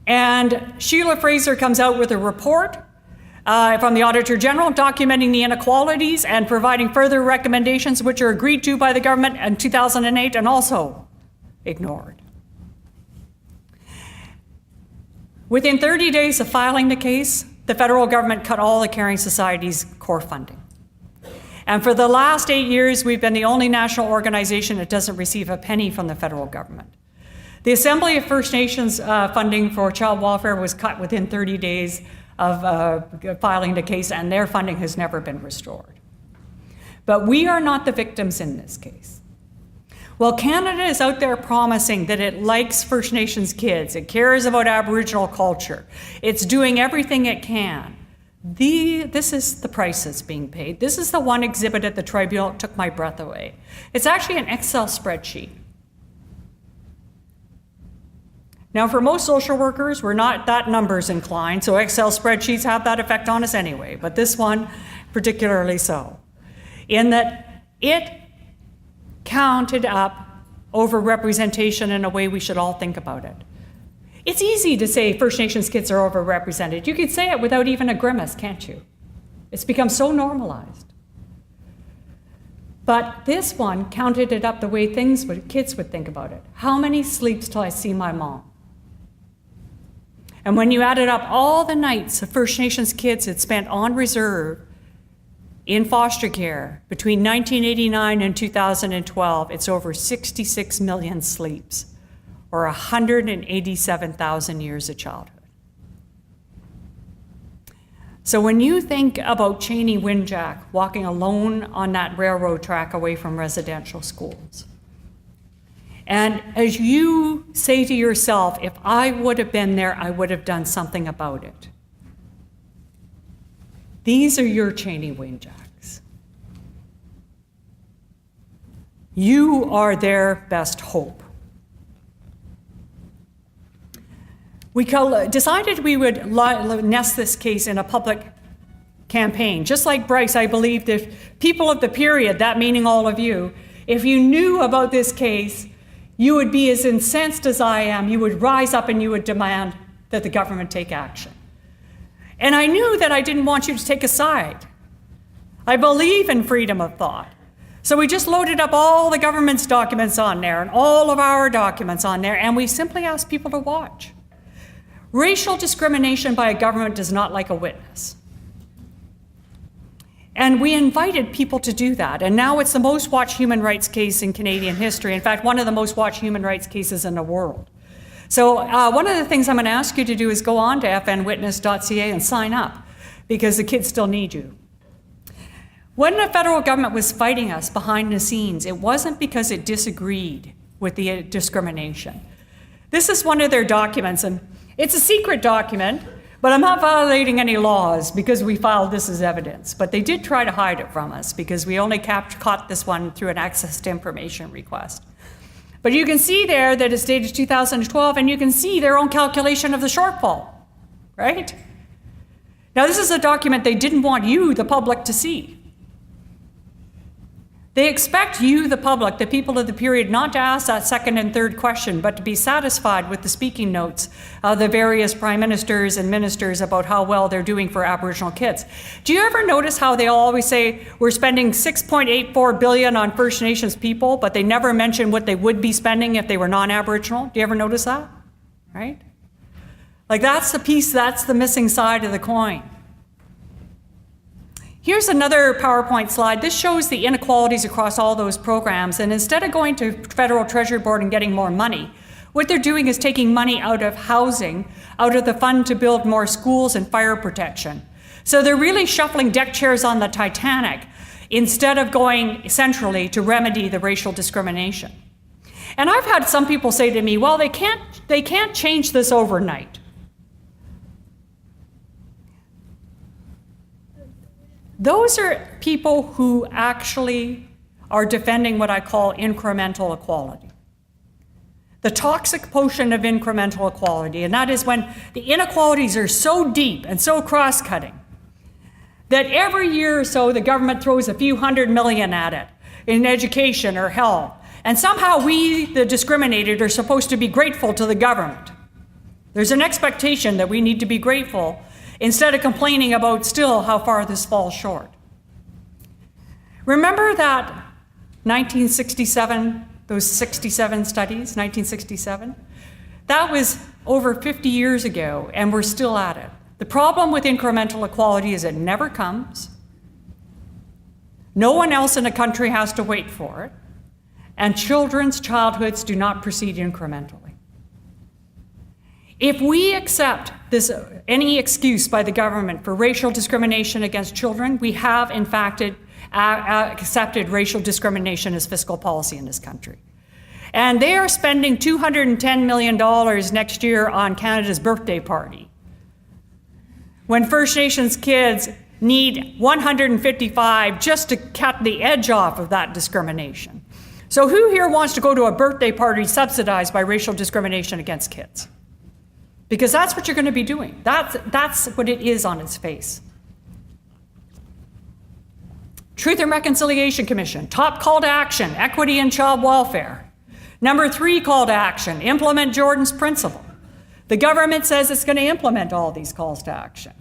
And Sheila Fraser comes out with a report from the Auditor General documenting the inequalities and providing further recommendations which are agreed to by the government in 2008 and also ignored. Within 30 days of filing the case, the federal government cut all the Caring Society's core funding. And for the last 8 years, we've been the only national organization that doesn't receive a penny from the federal government. The Assembly of First Nations funding for child welfare was cut within 30 days of filing the case, and their funding has never been restored. But we are not the victims in this case. While Canada is out there promising that it likes First Nations kids, it cares about Aboriginal culture, it's doing everything it can, this is the price that's being paid. This is the one exhibit at the tribunal that took my breath away. It's actually an Excel spreadsheet. Now, for most social workers, we're not that numbers inclined, so Excel spreadsheets have that effect on us anyway, but this one particularly so, in that it counted up overrepresentation in a way we should all think about it. It's easy to say First Nations kids are overrepresented. You could say it without even a grimace, can't you? It's become so normalized. But this one counted it up the way kids would think about it. How many sleeps till I see my mom? And when you added up all the nights of First Nations kids had spent on reserve in foster care between 1989 and 2012, it's over 66 million sleeps, or 187,000 years of childhood. So when you think about Cheney Winjack walking alone on that railroad track away from residential schools, and as you say to yourself, if I would have been there, I would have done something about it. These are your Cheney Winjacks. You are their best hope. We decided we would nest this case in a public campaign. Just like Bryce, I believe that people of the period, that meaning all of you, if you knew about this case, you would be as incensed as I am. You would rise up and you would demand that the government take action. And I knew that I didn't want you to take a side. I believe in freedom of thought. So we just loaded up all the government's documents on there and all of our documents on there, and we simply asked people to watch. Racial discrimination by a government does not like a witness. And we invited people to do that. And now it's the most watched human rights case in Canadian history. In fact, one of the most watched human rights cases in the world. So one of the things I'm going to ask you to do is go on to fnwitness.ca and sign up, because the kids still need you. When the federal government was fighting us behind the scenes, it wasn't because it disagreed with the discrimination. This is one of their documents, and it's a secret document, but I'm not violating any laws because we filed this as evidence. But they did try to hide it from us because we only caught this one through an access to information request. But you can see there that it's dated 2012, and you can see their own calculation of the shortfall, right? Now, this is a document they didn't want you, the public, to see. They expect you, the public, the people of the period, not to ask that second and third question, but to be satisfied with the speaking notes of the various prime ministers and ministers about how well they're doing for Aboriginal kids. Do you ever notice how they always say we're spending $6.84 billion on First Nations people, but they never mention what they would be spending if they were non-Aboriginal? Do you ever notice that? Right? Like, that's the piece, that's the missing side of the coin. Here's another PowerPoint slide. This shows the inequalities across all those programs. And instead of going to Federal Treasury Board and getting more money, what they're doing is taking money out of housing, out of the fund to build more schools and fire protection. So they're really shuffling deck chairs on the Titanic instead of going centrally to remedy the racial discrimination. And I've had some people say to me, well, they can't change this overnight. Those are people who actually are defending what I call incremental equality. The toxic potion of incremental equality, and that is when the inequalities are so deep and so cross-cutting that every year or so the government throws a few $100 million at it in education or health, and somehow we, the discriminated, are supposed to be grateful to the government. There's an expectation that we need to be grateful instead of complaining about still how far this falls short. Remember that 1967, those 67 studies, 1967? That was over 50 years ago, and we're still at it. The problem with incremental equality is it never comes. No one else in the country has to wait for it, and children's childhoods do not proceed incrementally. If we accept any excuse by the government for racial discrimination against children, we have in fact accepted racial discrimination as fiscal policy in this country. And they are spending $210 million next year on Canada's birthday party, when First Nations kids need 155 just to cut the edge off of that discrimination. So who here wants to go to a birthday party subsidized by racial discrimination against kids? Because that's what you're going to be doing. That's what it is on its face. Truth and Reconciliation Commission, top call to action, equity and child welfare. Number 3 call to action, implement Jordan's principle. The government says it's going to implement all these calls to action.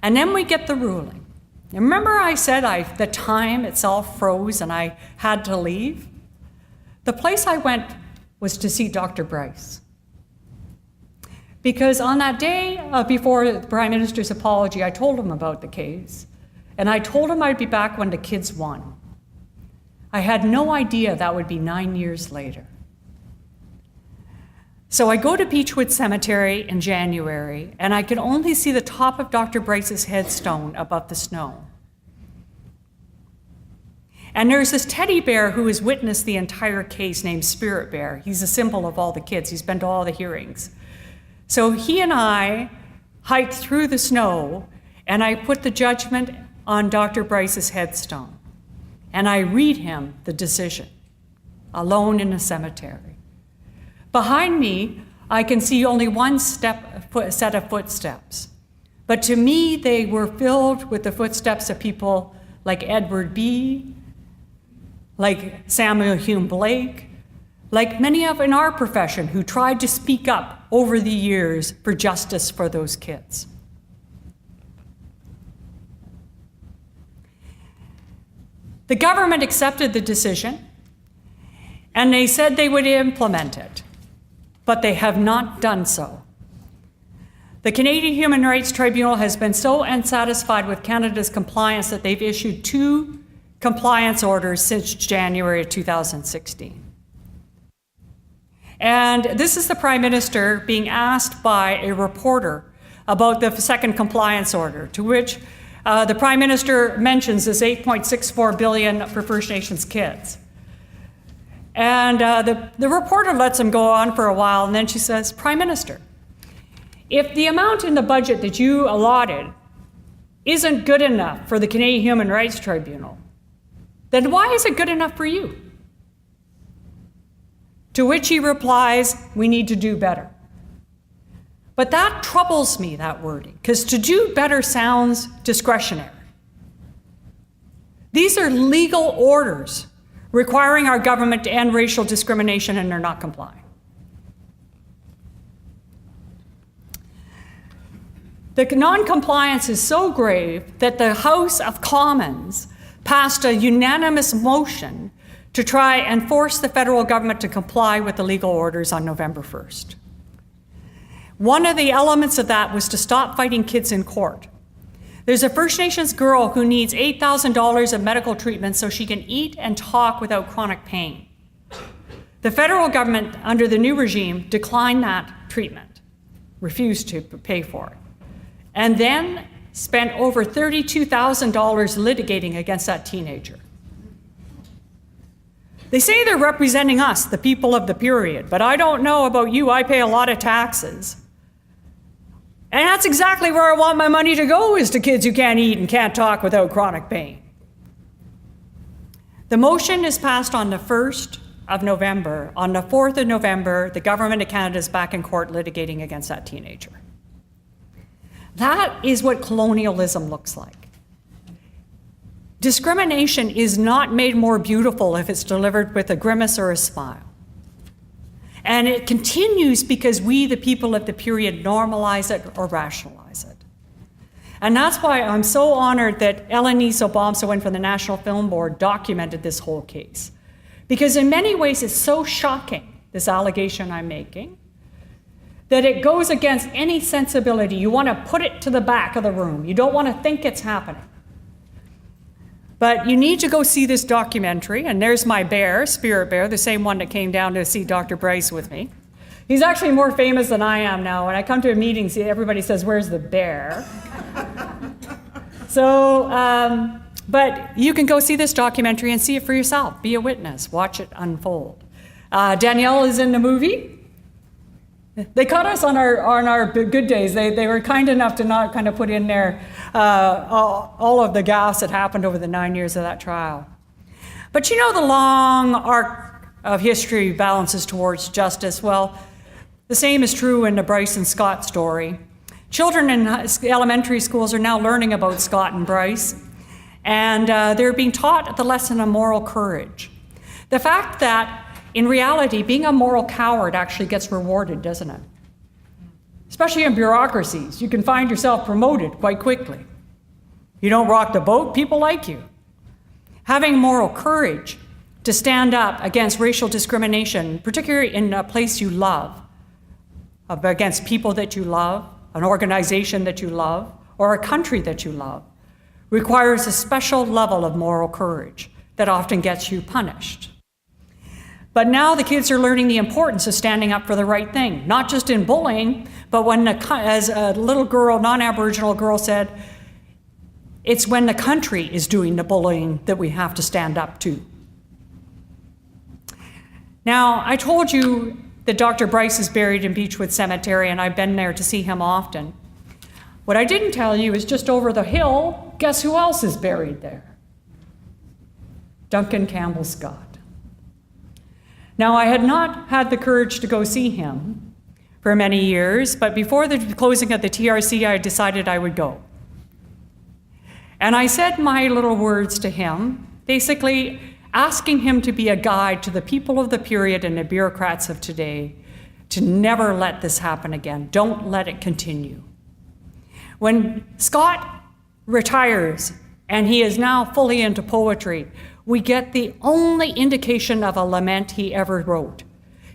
And then we get the ruling. Remember I said the time itself froze and I had to leave? The place I went was to see Dr. Bryce. Because on that day before the Prime Minister's apology, I told him about the case. And I told him I'd be back when the kids won. I had no idea that would be 9 years later. So I go to Beechwood Cemetery in January, and I can only see the top of Dr. Bryce's headstone above the snow. And there's this teddy bear who has witnessed the entire case named Spirit Bear. He's a symbol of all the kids. He's been to all the hearings. So he and I hiked through the snow, and I put the judgment on Dr. Bryce's headstone. And I read him the decision, alone in a cemetery. Behind me, I can see only one set of footsteps. But to me, they were filled with the footsteps of people like Edward B., like Samuel Hume Blake, like many in our profession who tried to speak up over the years for justice for those kids. The government accepted the decision, and they said they would implement it, but they have not done so. The Canadian Human Rights Tribunal has been so unsatisfied with Canada's compliance that they've issued 2 compliance orders since January of 2016. And this is the Prime Minister being asked by a reporter about the second compliance order, to which the Prime Minister mentions this $8.64 billion for First Nations kids. And the reporter lets him go on for a while, and then she says, Prime Minister, if the amount in the budget that you allotted isn't good enough for the Canadian Human Rights Tribunal, then why is it good enough for you? To which he replies, we need to do better. But that troubles me, that wording, because to do better sounds discretionary. These are legal orders requiring our government to end racial discrimination, and they're not complying. The non-compliance is so grave that the House of Commons passed a unanimous motion to try and force the federal government to comply with the legal orders on November 1st. One of the elements of that was to stop fighting kids in court. There's a First Nations girl who needs $8,000 of medical treatment so she can eat and talk without chronic pain. The federal government, under the new regime, declined that treatment, refused to pay for it, and then spent over $32,000 litigating against that teenager. They say they're representing us, the people of the period, but I don't know about you, I pay a lot of taxes. And that's exactly where I want my money to go, is to kids who can't eat and can't talk without chronic pain. The motion is passed on the 1st of November. On the 4th of November, the Government of Canada is back in court litigating against that teenager. That is what colonialism looks like. Discrimination is not made more beautiful if it's delivered with a grimace or a smile. And it continues because we, the people of the period, normalize it or rationalize it. And that's why I'm so honored that Elenice Obomsawin from the National Film Board documented this whole case. Because in many ways it's so shocking, this allegation I'm making, that it goes against any sensibility. You want to put it to the back of the room. You don't want to think it's happening. But you need to go see this documentary, and there's my bear, Spirit Bear, the same one that came down to see Dr. Bryce with me. He's actually more famous than I am now. When I come to a meeting, see, everybody says, "Where's the bear?" But you can go see this documentary and see it for yourself. Be a witness. Watch it unfold. Danielle is in the movie. They caught us on our good days. They were kind enough to not kind of put in there all of the gas that happened over the 9 years of that trial. But you know, the long arc of history balances towards justice. Well, the same is true in the Bryce and Scott story. Children in elementary schools are now learning about Scott and Bryce, and they're being taught the lesson of moral courage. The fact that in reality, being a moral coward actually gets rewarded, doesn't it? Especially in bureaucracies, you can find yourself promoted quite quickly. You don't rock the boat, people like you. Having moral courage to stand up against racial discrimination, particularly in a place you love, against people that you love, an organization that you love, or a country that you love, requires a special level of moral courage that often gets you punished. But now the kids are learning the importance of standing up for the right thing, not just in bullying, but when, as a little girl, non-Aboriginal girl said, it's when the country is doing the bullying that we have to stand up to. Now, I told you that Dr. Bryce is buried in Beechwood Cemetery, and I've been there to see him often. What I didn't tell you is just over the hill, guess who else is buried there? Duncan Campbell Scott. Now, I had not had the courage to go see him for many years, but before the closing of the TRC, I decided I would go. And I said my little words to him, basically asking him to be a guide to the people of the period and the bureaucrats of today to never let this happen again. Don't let it continue. When Scott retires, and he is now fully into poetry, we get the only indication of a lament he ever wrote.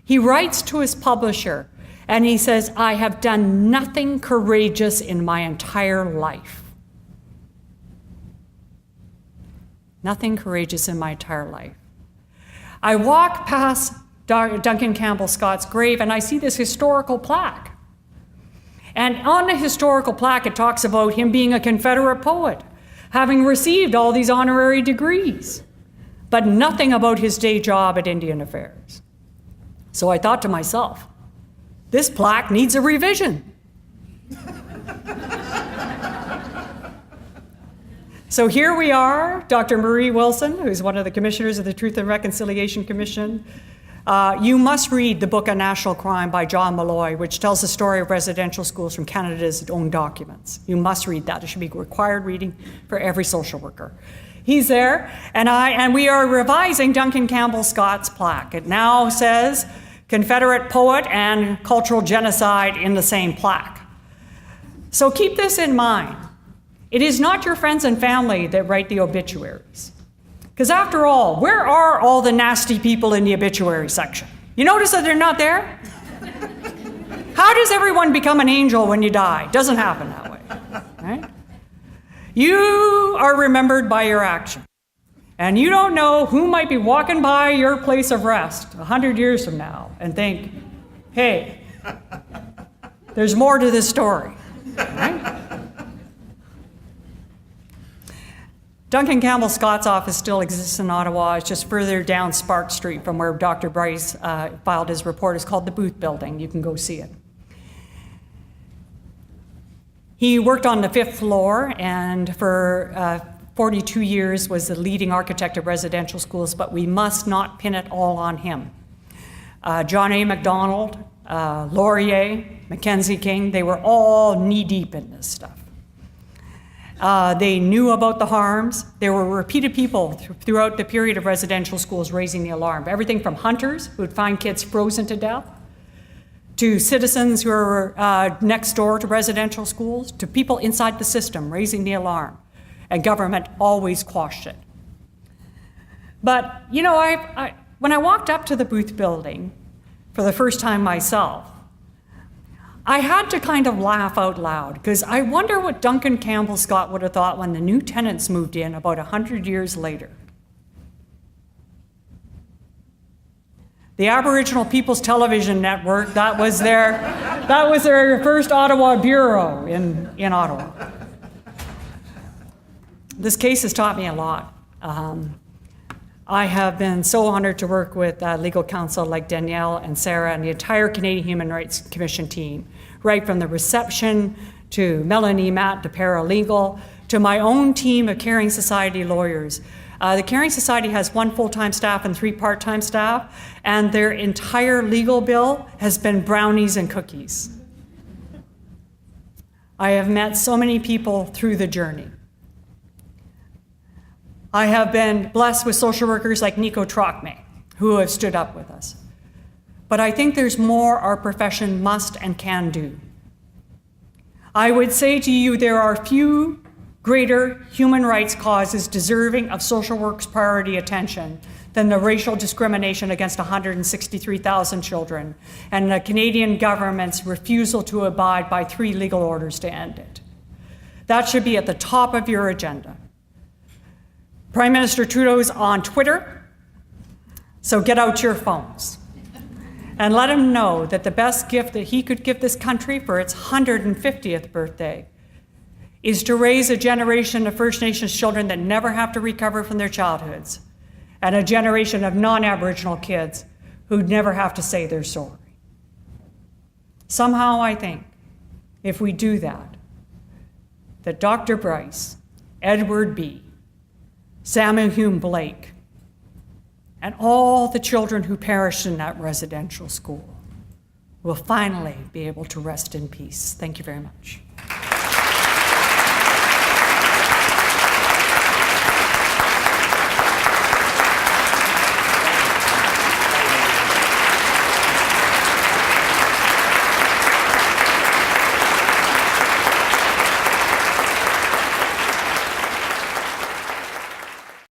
He writes to his publisher, and he says, "I have done nothing courageous in my entire life." Nothing courageous in my entire life. I walk past Duncan Campbell Scott's grave, and I see this historical plaque. And on the historical plaque, it talks about him being a Confederate poet, having received all these honorary degrees, but nothing about his day job at Indian Affairs. So I thought to myself, this plaque needs a revision. So here we are, Dr. Marie Wilson, who's one of the commissioners of the Truth and Reconciliation Commission. You must read the book A National Crime by John Malloy, which tells the story of residential schools from Canada's own documents. You must read that. It should be required reading for every social worker. He's there, and we are revising Duncan Campbell Scott's plaque. It now says Confederate poet and cultural genocide in the same plaque. So keep this in mind. It is not your friends and family that write the obituaries. Because after all, where are all the nasty people in the obituary section? You notice that they're not there? How does everyone become an angel when you die? Doesn't happen that way, right? You are remembered by your action. And you don't know who might be walking by your place of rest 100 years from now and think, hey, there's more to this story, right? Duncan Campbell Scott's office still exists in Ottawa. It's just further down Spark Street from where Dr. Bryce filed his report. It's called the Booth Building. You can go see it. He worked on the 5th floor and for 42 years was the leading architect of residential schools, but we must not pin it all on him. John A. MacDonald, Laurier, Mackenzie King, they were all knee-deep in this stuff. They knew about the harms. There were repeated people throughout the period of residential schools raising the alarm. Everything from hunters who would find kids frozen to death, to citizens who are next door to residential schools, to people inside the system raising the alarm, and government always quashed it. But, you know, when I walked up to the Booth building for the first time myself, I had to kind of laugh out loud, because I wonder what Duncan Campbell Scott would have thought when the new tenants moved in about 100 years later. The Aboriginal People's Television Network, that was their first Ottawa bureau in Ottawa. This case has taught me a lot. I have been so honored to work with legal counsel like Danielle and Sarah and the entire Canadian Human Rights Commission team, right from the reception to Melanie, Matt, the paralegal, to my own team of Caring Society lawyers. The Caring Society has 1 full-time staff and 3 part-time staff, and their entire legal bill has been brownies and cookies. I have met so many people through the journey. I have been blessed with social workers like Nico Trocme, who have stood up with us. But I think there's more our profession must and can do. I would say to you, there are few greater human rights causes deserving of social work's priority attention than the racial discrimination against 163,000 children and the Canadian government's refusal to abide by 3 legal orders to end it. That should be at the top of your agenda. Prime Minister Trudeau's on Twitter, so get out your phones and let him know that the best gift that he could give this country for its 150th birthday is to raise a generation of First Nations children that never have to recover from their childhoods, and a generation of non-Aboriginal kids who never have to say they're sorry. Somehow I think if we do that Dr. Bryce, Edward B., Samuel Hume Blake, and all the children who perished in that residential school will finally be able to rest in peace. Thank you very much.